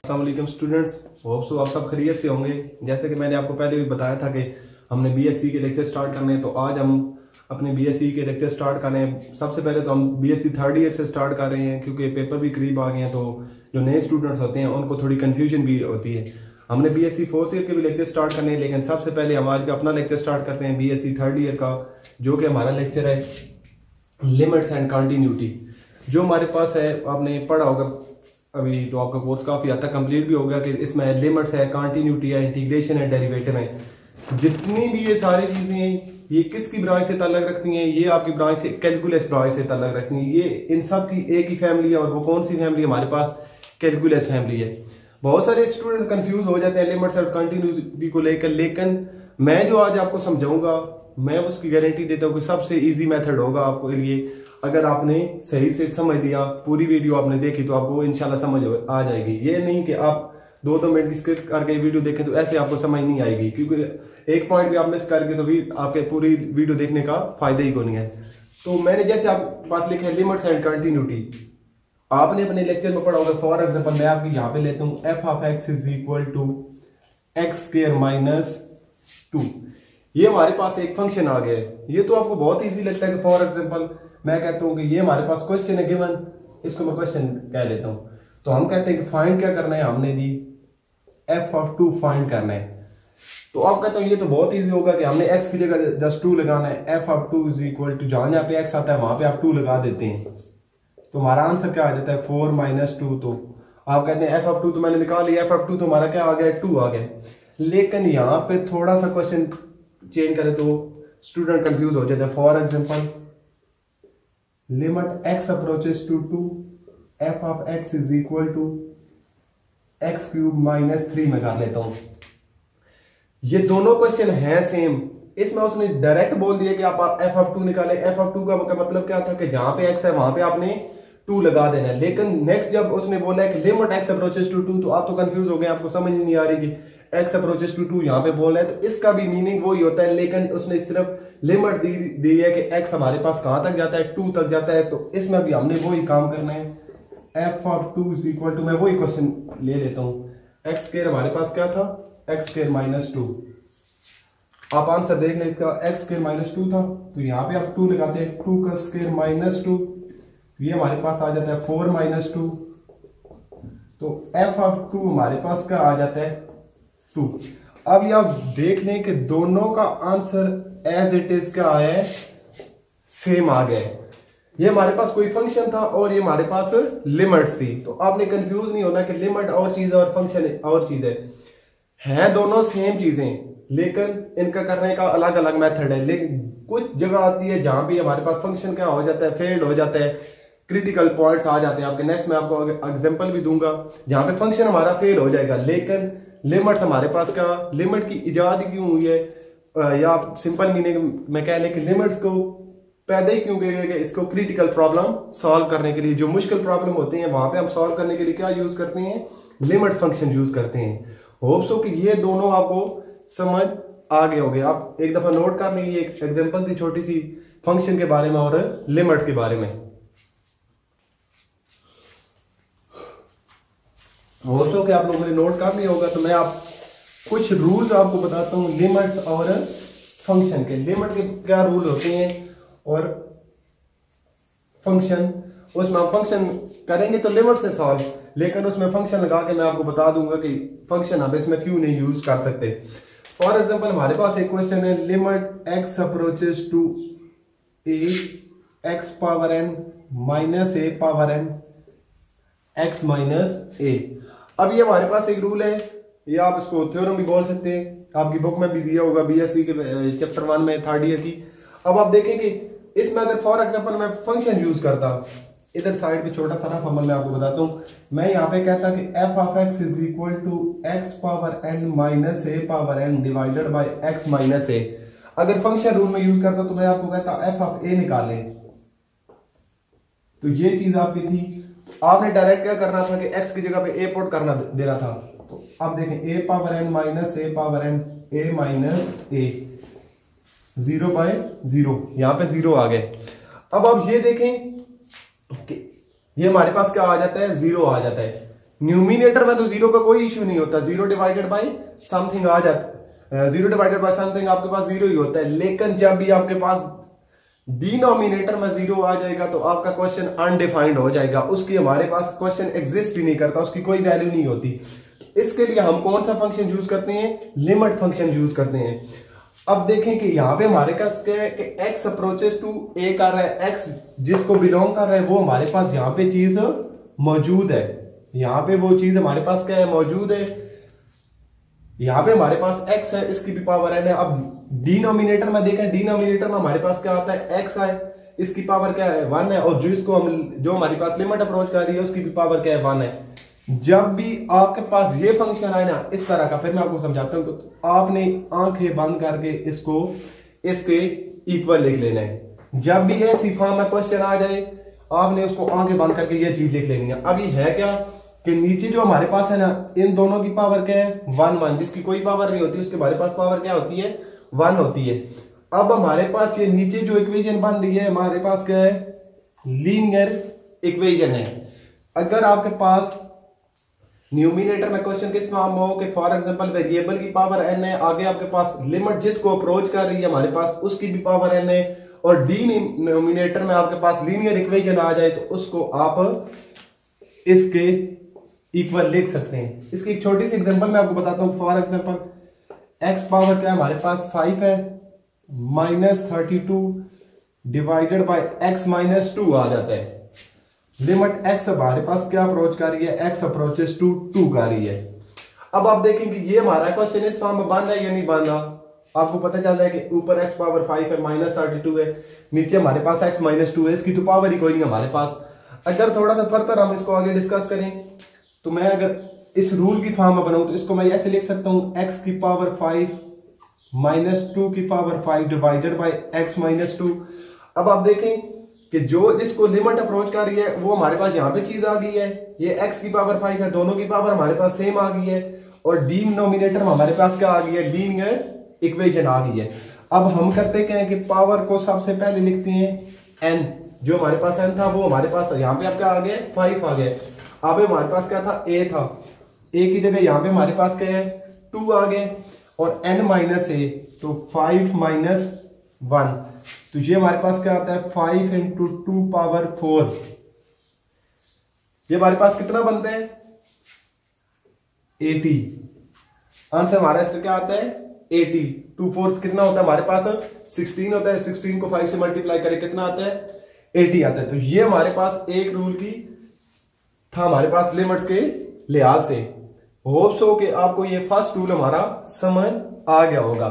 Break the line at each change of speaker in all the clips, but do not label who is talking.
अस्सलाम वालेकुम students, hope so आप सब खैरियत से होंगे। जैसे कि मैंने आपको पहले भी बताया था कि हमने बीएससी के लेक्चर स्टार्ट करने हैं, तो आज हम अपने बीएससी के लेक्चर स्टार्ट कर रहे हैं। सबसे पहले तो हम बीएससी थर्ड ईयर से स्टार्ट कर रहे हैं, क्योंकि पेपर भी करीब आ गए हैं, तो जो नए स्टूडेंट्स होते हैं उनको थोड़ी कन्फ्यूजन भी होती है। हमने बीएससी फोर्थ ईयर के भी लेक्चर स्टार्ट करने हैं, लेकिन सबसे पहले हम आज का अपना लेक्चर स्टार्ट करते हैं बीएससी थर्ड ईयर का, जो कि हमारा लेक्चर है लिमिट्स एंड कंटिन्यूटी। जो हमारे पास है, आपने पढ़ा होगा अभी, तो आपका कोर्स काफ़ी हद तक कंप्लीट भी हो गया कि इसमें लिमिट्स है, कंटिन्यूटी है, इंटीग्रेशन है, डेरिवेटिव है। जितनी भी ये सारी चीज़ें हैं, ये किसकी ब्रांच से ताल्लुक़ रखती हैं? ये आपकी ब्रांच से, कैलकुलस ब्रांच से ताल्लुक़ रखती हैं। ये इन सब की एक ही फैमिली है, और वो कौन सी फैमिली? हमारे पास कैलकुलस फैमिली है। बहुत सारे स्टूडेंट कंफ्यूज हो जाते हैं लिमिट्स और कंटिन्यूटी को लेकर, लेकिन मैं जो आज आपको समझाऊंगा, मैं उसकी गारंटी देता हूँ कि सबसे ईजी मेथड होगा आपके लिए। अगर आपने सही से समझ लिया, पूरी वीडियो आपने देखी, तो आपको इंशाल्लाह समझ आ जाएगी। ये नहीं कि आप 2-2 मिनट की स्किप करके वीडियो देखें तो ऐसे आपको समझ नहीं आएगी, क्योंकि एक पॉइंट भी आप मिस करके तो भी आपके पूरी वीडियो देखने का फायदा ही कोई नहीं है। तो मैंने जैसे आपके पास लिखा है लिमिट्स एंड कंटिन्यूटी, आपने अपने लेक्चर में पढ़ा होगा। फॉर एग्जाम्पल मैं आपके यहाँ पे लेता हूँ f of x is equal to x square minus 2। ये हमारे पास एक फंक्शन आ गया है। ये तो आपको बहुत ईजी लगता है कि फॉर एग्जाम्पल मैं कहता हूं कि ये हमारे पास क्वेश्चन है गिवन, इसको मैं क्वेश्चन कह लेता हूं। तो हम कहते हैं कि फाइंड क्या करना है हमने जी, एफ ऑफ 2 फाइंड करना है। तो आप कहते हो ये तो बहुत इजी होगा कि हमने एक्स की जगह जस्ट 2 लगाना है। F of 2 is equal to, जहां पे एक्स आता है वहां पे आप 2 लगा देते हैं, तो हमारा आंसर क्या आ जाता है 4 माइनस 2। तो आप कहते हैं एफ ऑफ 2 तो मैंने निकाल लिया, एफ ऑफ 2 तो हमारा क्या आ गया 2 आ गया। लेकिन यहाँ पे थोड़ा सा क्वेश्चन चेंज करें तो स्टूडेंट कंफ्यूज हो जाता है। For example limit x approaches to 2, f of x is equal to x cube minus 3 में कर लेता हूं। ये दोनों क्वेश्चन हैं सेम। इसमें उसने डायरेक्ट बोल दिया कि आप f of 2 निकालें। f of 2 का मतलब क्या था कि जहां पे x है वहां पे आपने 2 लगा देना है। लेकिन नेक्स्ट जब उसने बोला है कि लिमिट x approaches to 2, तो आप तो कंफ्यूज हो गए, आपको समझ नहीं आ रही कि x approaches to 2 यहाँ पे बोल है, तो इसका भी मीनिंग वही होता है, लेकिन उसने सिर्फ लिमिट दी है कि x हमारे पास कहां तक जाता है, 2 तक जाता है। तो इसमें भी हमने वही काम करना है। f of 2 is equal to, मैं वही क्वेश्चन ले लेता हूं। x स्क्वायर हमारे पास क्या था, x स्क्वायर माइनस 2। आप आंसर देख लें, इसका x स्क्वायर माइनस 2 था, तो यहाँ पे आप 2 लगाते हैं, 2 का स्क्वायर माइनस 2, ये हमारे पास आ जाता है 4 माइनस 2। तो f of 2 हमारे पास क्या आ जाता है 2। अब ये आप देख लें कि दोनों का आंसर एज इट इज क्या है, सेम आ गया। ये हमारे पास कोई फंक्शन था और ये हमारे पास लिमिट्स थी, तो आपने कंफ्यूज नहीं होना कि लिमिट और चीज है और फंक्शन और चीज है दोनों सेम चीजें, लेकिन इनका करने का अलग अलग मेथड है। लेकिन कुछ जगह आती है जहां पे हमारे पास फंक्शन क्या हो जाता है, फेल्ड हो जाता है, क्रिटिकल पॉइंट्स आ जाते हैं। आपके नेक्स्ट में आपको एग्जांपल भी दूंगा जहां पे फंक्शन हमारा फेल हो जाएगा, लेकिन लिमिट्स हमारे पास क्या, लिमिट की इजाद ही क्यों हुई है, या सिंपल मीनिंग में कह लें कि लिमिट्स को पैदा ही क्यों किया गया, इसको क्रिटिकल प्रॉब्लम सॉल्व करने के लिए, जो मुश्किल प्रॉब्लम होती है वहां पे हम सॉल्व करने के लिए क्या यूज करते हैं, लिमिट फंक्शन यूज करते हैं। होप सो कि ये दोनों आपको समझ आ गए होंगे। आप एक दफा नोट कर लीजिए, एक एग्जांपल थी छोटी सी फंक्शन के बारे में और लिमिट के बारे में। हो सो कि आप लोगों ने नोट कर लिया होगा, तो मैं आप कुछ रूल्स आपको बताता हूं लिमिट्स और फंक्शन के। लिमिट के क्या रूल होते हैं और फंक्शन, उसमें हम फंक्शन करेंगे तो लिमिट से सॉल्व, लेकिन उसमें फंक्शन लगा के मैं आपको बता दूंगा कि फंक्शन आप इसमें क्यों नहीं यूज कर सकते। फॉर एग्जाम्पल हमारे पास एक क्वेश्चन है, limit x approaches to a x power n minus a power n x minus a। अब ये हमारे पास एक रूल है, ये आप इसको थ्योरम भी बोल सकते हैं, आपकी बुक में भी दिया होगा बीएससी के चैप्टर 1 में थर्ड ईयर की। अब आप देखें कि इसमें अगर फॉर एग्जांपल मैं फंक्शन यूज करता, इधर साइड पे छोटा सा रफ अमल मैं आपको बताता हूं। मैं यहाँ पे कहता कि f of x is equal to x power n minus a power n divided by x minus a। अगर फंक्शन रूल में यूज करता तो मैं आपको कहता f ऑफ a निकालें, तो ये चीज आपकी थी। आपने डायरेक्ट क्या करना था कि x की जगह पे a पुट करना देना था। तो अब देखें a power n minus a power n a minus a, 0 by 0, यहाँ पे 0 आ गए। अब आप ये देखें कि ये हमारे पास क्या आ जाता है, 0 आ जाता है। न्यूमिनेटर में तो जीरो का कोई इश्यू नहीं होता, जीरो डिवाइडेड बाई समथिंग आ जाता, जीरो डिवाइडेड बाई समथिंग आपके पास जीरो ही होता है। लेकिन जब भी आपके पास डिनोमिनेटर में जीरो आ जाएगा तो आपका क्वेश्चन अनडिफाइंड हो जाएगा, उसकी हमारे पास क्वेश्चन एग्जिस्ट ही नहीं करता, उसकी कोई वैल्यू नहीं होती। इसके लिए हम कौन सा फंक्शन यूज करते हैं, लिमिट फंक्शन यूज करते हैं। अब देखें कि यहाँ पे हमारे पास क्या है कि x अप्रोचेस टू a कर रहा है, x जिसको बिलोंग कर रहा है वो हमारे पास यहाँ पे चीज मौजूद है, यहाँ पे वो चीज हमारे पास क्या है मौजूद है, यहाँ पे हमारे पास x है, इसकी भी पावर n है। अब डिनोमिनेटर में देखें, डिनोमिनेटर में हमारे पास क्या आता है x है, इसकी पावर क्या है 1 है, और जो हमारी पास लिमिट अप्रोच कर रही है उसकी भी पावर क्या है 1 है। जब भी आपके पास ये फंक्शन आए ना इस तरह का, फिर मैं आपको समझाता हूँ, तो आपने आंखें बंद करके इसको इसके इक्वल लिख लेना है। जब भी ऐसी फॉर्म में क्वेश्चन आ जाए आपने उसको आंखें बंद करके ये चीज लिख लेनी है। अब ये है क्या कि नीचे जो हमारे पास है ना, इन दोनों की पावर क्या है 1 1, जिसकी कोई पावर नहीं होती उसके हमारे पास पावर क्या होती है 1 होती है। अब हमारे पास ये नीचे जो इक्वेशन बन रही है हमारे पास क्या है लीनियर इक्वेशन है। अगर आपके पास न्यूमिनेटर में क्वेश्चन किस फॉर्म में हो कि फॉर एग्जांपल वेरिएबल की पावर n है, आगे आपके पास लिमिट जिसको अप्रोच कर रही है हमारे पास उसकी भी पावर n है, और डिनोमिनेटर में आपके पास लीनियर इक्वेशन आ जाए तो उसको आप इसके इक्वल लिख सकते हैं। इसकी एक छोटी सी एग्जांपल मैं आपको बताता हूं। फॉर एग्जांपल x पावर क्या है हमारे पास 5 है, -32 डिवाइडेड बाय x -2 आ जाता है। लिमिट x हमारे पास क्या अप्रोच कर रही है, x अप्रोचेस टू 2 कर रही है। अब आप देखेंगे ये हमारा क्वेश्चन इस फॉर्म में बन रहा है या नहीं बन रहा। आपको पता चल रहा है कि ऊपर x पावर 5 है, -32 है, नीचे हमारे पास x -2 है, इसकी तो पावर ही कोई नहीं हमारे पास। अगर थोड़ा सा फर्दर हम इसको आगे डिस्कस करें तो मैं अगर इस रूल की फॉर्म में बनाऊं तो इसको मैं ऐसे लिख सकता हूं x की पावर 5 -2 की पावर 5 डिवाइडेड बाय x -2। अब आप देखें कि जो जिसको लिमिट अप्रोच कर रही है वो हमारे पास यहाँ पे चीज आ गई है, ये x की पावर 5 है, दोनों की पावर हमारे पास सेम आ गई है, और डिनोमिनेटर में हमारे पास क्या आ गई है लीनियर इक्वेशन आ गई है। अब हम करते क्या है कि पावर को सबसे पहले लिखते हैं n, जो हमारे पास n था वो हमारे पास यहाँ पे अब क्या आ गया 5 आ गया। अब हमारे पास क्या था a था, a की जगह यहाँ पे हमारे पास क्या है 2 आ गए, और n माइनस a तो 5 - 1, तो ये हमारे पास क्या आता है 5 × 2 पावर 4। ये हमारे पास कितना बनता है 80। आंसर हमारा इसका क्या आता है 80। 2 4 कितना होता है हमारे पास 16 होता है, 16 को 5 से मल्टीप्लाई करें कितना आता है 80 आता है। तो ये हमारे पास एक रूल की था हमारे पास लिमिट्स के लिहाज से। होप सो कि आपको ये फर्स्ट रूल हमारा समझ आ गया होगा।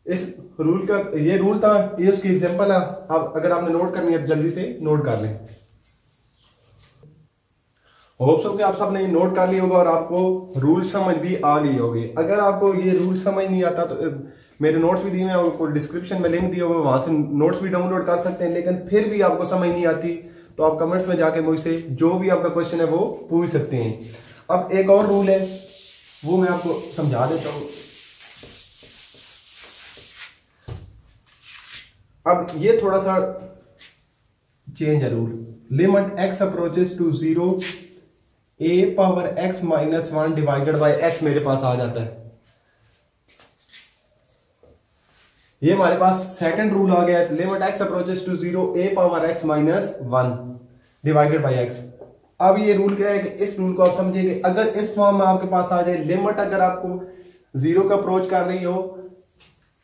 इस रूल का ये रूल था, ये उसकी एग्जांपल है। अब अगर आपने नोट करनी है जल्दी से नोट कर लें। होप सो कि आप सबने नोट कर लिया होगा और आपको रूल समझ भी आ गई होगी। अगर आपको ये रूल समझ नहीं आता तो मेरे नोट्स भी दिए हैं, आपको डिस्क्रिप्शन में लिंक दिया हुआ, वहां से नोट्स भी डाउनलोड कर सकते हैं। लेकिन फिर भी आपको समझ नहीं आती तो आप कमेंट्स में जाके मुझसे जो भी आपका क्वेश्चन है वो पूछ सकते हैं। अब एक और रूल है वो मैं आपको समझा देता हूं। अब ये थोड़ा सा चेंज है rule. Limit x approaches to 0 a power x -1 divided by x मेरे पास आ जाता है। ये हमारे पास सेकंड रूल आ गया है। Limit x approaches to 0 a power x -1 divided by x। अब ये रूल क्या है कि इस रूल को आप समझिए कि अगर इस फॉर्म में आपके पास आ जाए, लिमिट अगर आपको 0 का अप्रोच कर रही हो,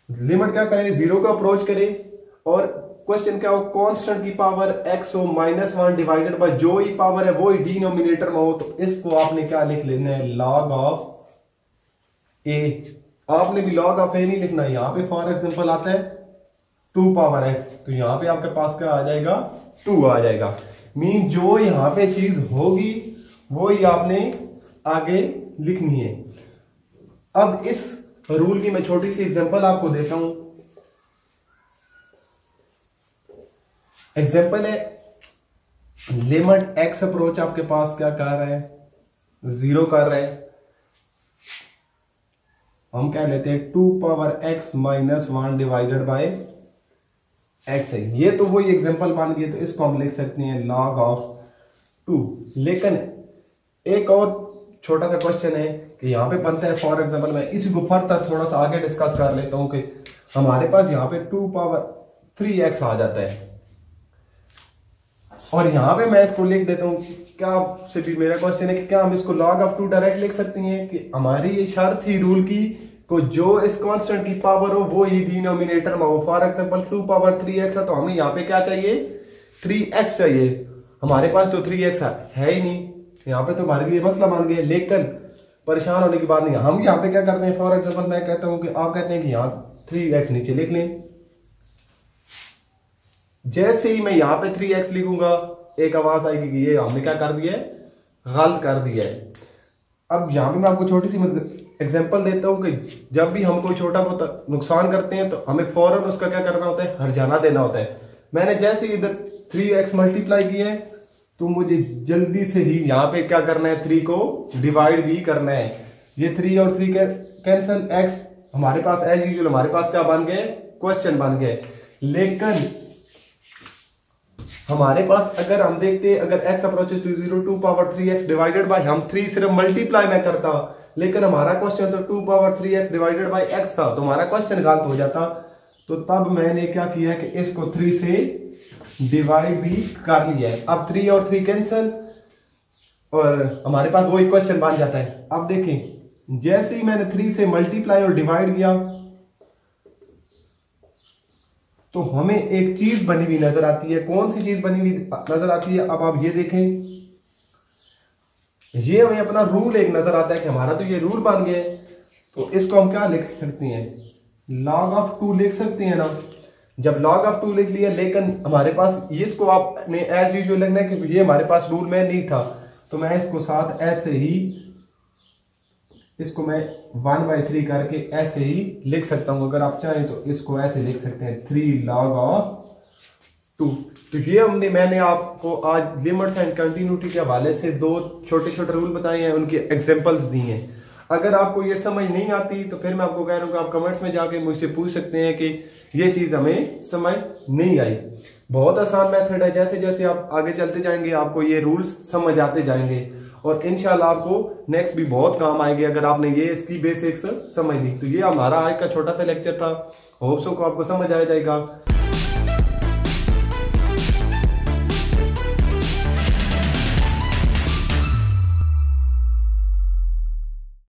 लिमिट क्या करे 0 का अप्रोच करे, और क्वेश्चन क्या हो कांस्टेंट की पावर x हो -1 डिवाइडेड बाय जो ही पावर है वो ही डिनोमिनेटर में हो, तो इसको आपने क्या लिख लेना है log ऑफ a। आपने भी log ऑफ a नहीं लिखना है। यहाँ पे फॉर एग्जांपल आता है 2 पावर x, तो यहाँ पे आपके पास क्या आ जाएगा 2 आ जाएगा। मीन जो यहाँ पे चीज होगी वो ही आपने आगे लिखनी है। अब इस रूल की मैं छोटी सी एग्जांपल आपको देता हूं। एग्जांपल है लिमिट x अप्रोच आपके पास क्या कर रहा है 0 कर रहा है। हम क्या लेते हैं 2 power x -1 divided by x है। ये तो वही एग्जांपल बन गई, तो इसको हम लिख सकते हैं log ऑफ 2। लेकिन एक और छोटा सा क्वेश्चन है कि यहाँ पे बनता है, फॉर एग्जांपल मैं इसी को फर्दर थोड़ा सा आगे डिस्कस कर लेता हूँ कि हमारे पास यहाँ पे 2 पावर 3x आ जाता है और यहाँ पे मैं इसको लिख देता हूँ। क्या आपसे भी मेरा क्वेश्चन है कि क्या हम इसको log ऑफ 2 डायरेक्ट लिख सकते हैं कि हमारी ये शर्त थी रूल की को जो इस कांस्टेंट की पावर हो वो ही डिनोमिनेटर में हो। फॉर एग्जांपल 2 पावर 3x है तो हमें यहाँ पे क्या चाहिए, 3x चाहिए। हमारे पास तो 3x है ही नहीं, यहाँ पे तो हमारे लिए मसला मान गया। लेकिन परेशान होने की बात नहीं है, हम यहाँ पे क्या करते हैं, फॉर एग्जांपल मैं कहता हूँ कि आप कहते हैं कि यहाँ 3x नीचे लिख लें। जैसे ही मैं यहाँ पे 3x लिखूंगा एक आवाज आएगी कि ये हमने क्या कर दिया है, गलत कर दिया है। अब यहाँ पे मैं आपको छोटी सी एग्जांपल देता हूँ कि जब भी हम कोई छोटा बहुत नुकसान करते हैं तो हमें फौरन उसका क्या करना होता है, हर्जाना देना होता है। मैंने जैसे ही इधर 3x मल्टीप्लाई किया है तो मुझे जल्दी से ही यहाँ पे क्या करना है, 3 को डिवाइड भी करना है। ये 3 और 3 कैंसिल, x हमारे पास एज यूजुअल हमारे पास क्या बन गए, क्वेश्चन बन गए। लेकिन हमारे पास अगर हम देखते हैं अगर x approaches to 0 2 power 3x divided by, हम 3 सिर्फ मल्टीप्लाई में करता लेकिन हमारा क्वेश्चन तो 2 power 3x divided by x था तो हमारा क्वेश्चन गलत हो जाता। तो तब मैंने क्या किया कि इसको 3 से डिवाइड भी कर लिया है। अब 3 और 3 कैंसिल और हमारे पास वही क्वेश्चन बन जाता है। अब देखें जैसे ही मैंने 3 से मल्टीप्लाई और डिवाइड किया तो हमें एक चीज बनी हुई नजर आती है। कौन सी चीज बनी हुई नजर आती है, अब आप ये देखें, ये हमें अपना रूल एक नजर आता है कि हमारा तो ये रूल बन गया है। तो इसको हम क्या लिख सकते हैं, log ऑफ 2 लिख सकते हैं ना। जब log ऑफ 2 लिख लिया लेकिन हमारे पास ये इसको आपने एज यूजुअल लिखना है कि ये हमारे पास रूल में नहीं था तो मैं इसको साथ ऐसे ही इसको मैं 1/3 करके ऐसे ही लिख सकता हूं। अगर आप चाहें तो इसको ऐसे लिख सकते हैं 3 log ऑफ 2। तो ये मैंने आपको आज लिमिट्स एंड कंटिन्यूटी के हवाले से 2 छोटे छोटे रूल बताए हैं, उनके एग्जांपल्स दी हैं। अगर आपको ये समझ नहीं आती तो फिर मैं आपको कह रहा हूँ कि आप कमेंट्स में जाके मुझसे पूछ सकते हैं कि ये चीज़ हमें समझ नहीं आई। बहुत आसान मेथड है, जैसे जैसे आप आगे चलते जाएंगे आपको ये रूल्स समझ आते जाएंगे और इंशाल्लाह आपको नेक्स्ट भी बहुत काम आएंगे अगर आपने ये इसकी बेसिक्स समझ ली। तो ये हमारा आज का छोटा सा लेक्चर था, होप सो को आपको समझ आ जाएगा।